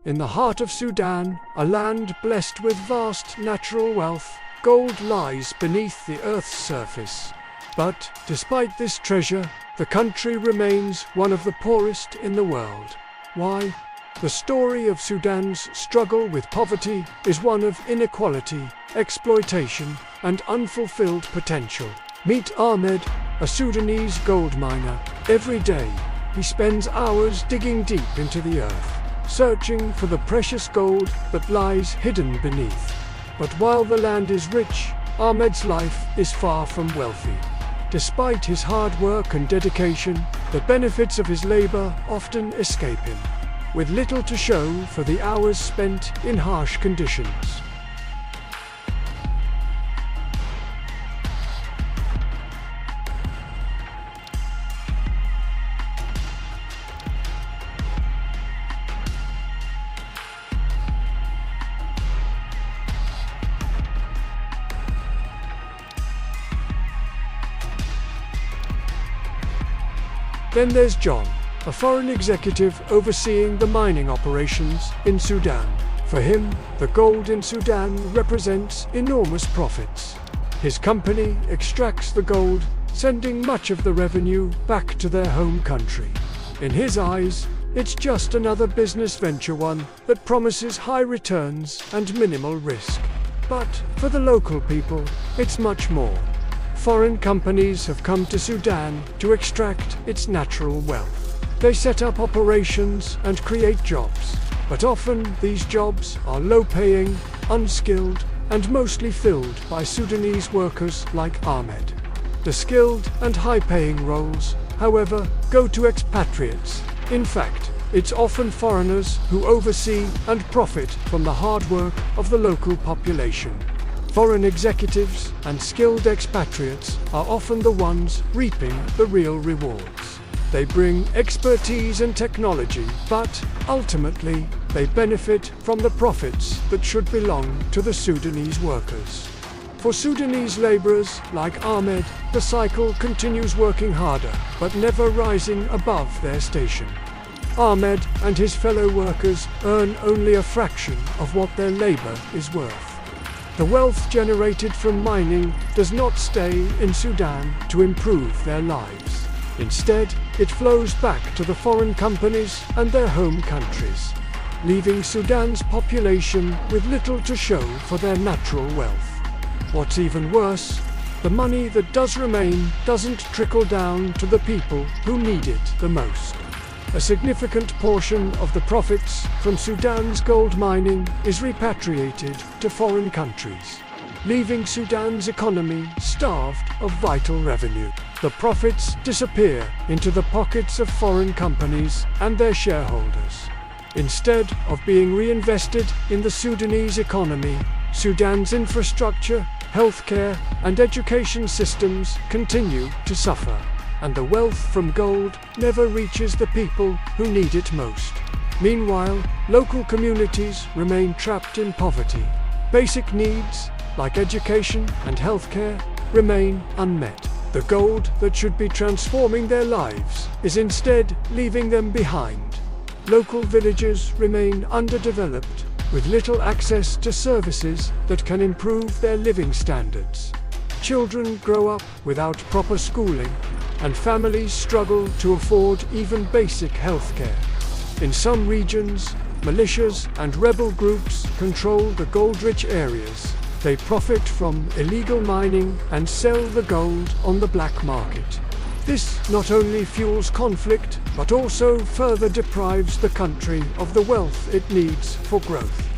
In the heart of Sudan, a land blessed with vast natural wealth, gold lies beneath the earth's surface. But, despite this treasure, the country remains one of the poorest in the world. Why? The story of Sudan's struggle with poverty is one of inequality, exploitation, and unfulfilled potential. Meet Ahmed, a Sudanese gold miner. Every day, he spends hours digging deep into the earth, searching for the precious gold that lies hidden beneath. But while the land is rich, Ahmed's life is far from wealthy. Despite his hard work and dedication, the benefits of his labor often escape him, with little to show for the hours spent in harsh conditions. Then there's John, a foreign executive overseeing the mining operations in Sudan. For him, the gold in Sudan represents enormous profits. His company extracts the gold, sending much of the revenue back to their home country. In his eyes, it's just another business venture, one that promises high returns and minimal risk. But for the local people, it's much more. Foreign companies have come to Sudan to extract its natural wealth. They set up operations and create jobs, but often these jobs are low-paying, unskilled, and mostly filled by Sudanese workers like Ahmed. The skilled and high-paying roles, however, go to expatriates. In fact, it's often foreigners who oversee and profit from the hard work of the local population. Foreign executives and skilled expatriates are often the ones reaping the real rewards. They bring expertise and technology, but ultimately they benefit from the profits that should belong to the Sudanese workers. For Sudanese laborers like Ahmed, the cycle continues, working harder, but never rising above their station. Ahmed and his fellow workers earn only a fraction of what their labor is worth. The wealth generated from mining does not stay in Sudan to improve their lives. Instead, it flows back to the foreign companies and their home countries, leaving Sudan's population with little to show for their natural wealth. What's even worse, the money that does remain doesn't trickle down to the people who need it the most. A significant portion of the profits from Sudan's gold mining is repatriated to foreign countries, leaving Sudan's economy starved of vital revenue. The profits disappear into the pockets of foreign companies and their shareholders. Instead of being reinvested in the Sudanese economy, Sudan's infrastructure, healthcare, and education systems continue to suffer, and the wealth from gold never reaches the people who need it most. Meanwhile, local communities remain trapped in poverty. Basic needs, like education and healthcare, remain unmet. The gold that should be transforming their lives is instead leaving them behind. Local villages remain underdeveloped, with little access to services that can improve their living standards. Children grow up without proper schooling, and families struggle to afford even basic health care. In some regions, militias and rebel groups control the gold-rich areas. They profit from illegal mining and sell the gold on the black market. This not only fuels conflict, but also further deprives the country of the wealth it needs for growth.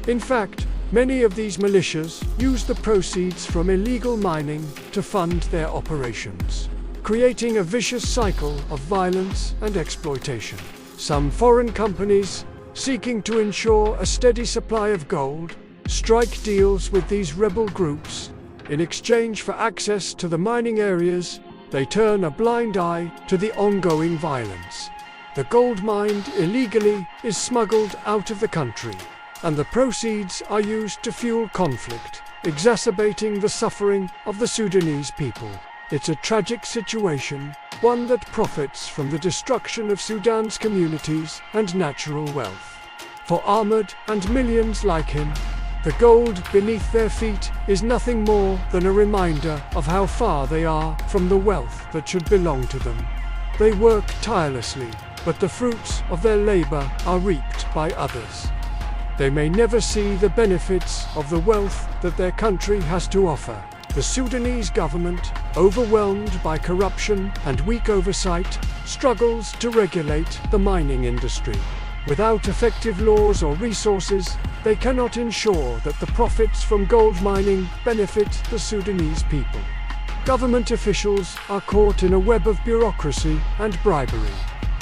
In fact, many of these militias use the proceeds from illegal mining to fund their operations, creating a vicious cycle of violence and exploitation. Some foreign companies, seeking to ensure a steady supply of gold, strike deals with these rebel groups. In exchange for access to the mining areas, they turn a blind eye to the ongoing violence. The gold mined illegally is smuggled out of the country, and the proceeds are used to fuel conflict, exacerbating the suffering of the Sudanese people. It's a tragic situation, one that profits from the destruction of Sudan's communities and natural wealth. For Ahmed and millions like him, the gold beneath their feet is nothing more than a reminder of how far they are from the wealth that should belong to them. They work tirelessly, but the fruits of their labor are reaped by others. They may never see the benefits of the wealth that their country has to offer. The Sudanese government, overwhelmed by corruption and weak oversight, struggles to regulate the mining industry. Without effective laws or resources, they cannot ensure that the profits from gold mining benefit the Sudanese people. Government officials are caught in a web of bureaucracy and bribery,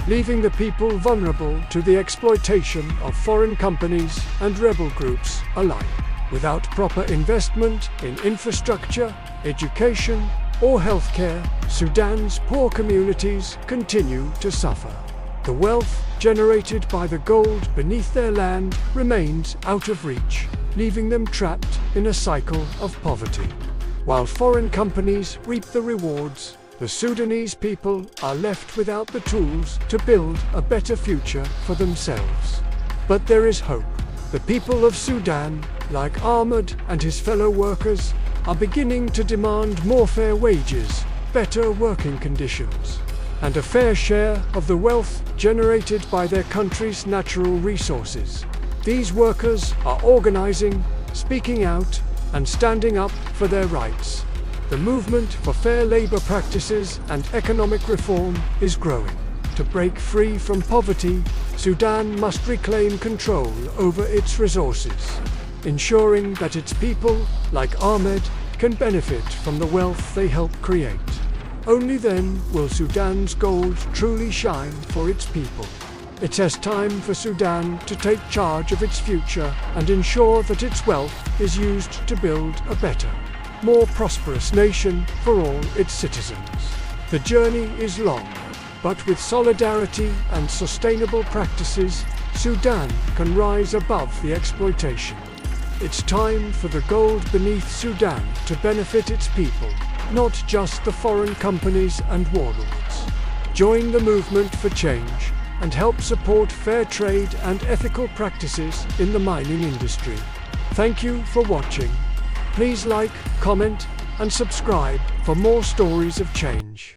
leaving the people vulnerable to the exploitation of foreign companies and rebel groups alike. Without proper investment in infrastructure, education, or healthcare, Sudan's poor communities continue to suffer. The wealth generated by the gold beneath their land remains out of reach, leaving them trapped in a cycle of poverty. While foreign companies reap the rewards, the Sudanese people are left without the tools to build a better future for themselves. But there is hope. The people of Sudan, like Ahmed and his fellow workers, are beginning to demand more fair wages, better working conditions, and a fair share of the wealth generated by their country's natural resources. These workers are organizing, speaking out, and standing up for their rights. The movement for fair labor practices and economic reform is growing. To break free from poverty, Sudan must reclaim control over its resources, ensuring that its people, like Ahmed, can benefit from the wealth they help create. Only then will Sudan's gold truly shine for its people. It has time for Sudan to take charge of its future and ensure that its wealth is used to build a better, more prosperous nation for all its citizens. The journey is long, but with solidarity and sustainable practices, Sudan can rise above the exploitation. It's time for the gold beneath Sudan to benefit its people, not just the foreign companies and warlords. Join the movement for change and help support fair trade and ethical practices in the mining industry. Thank you for watching. Please like, comment, and subscribe for more stories of change.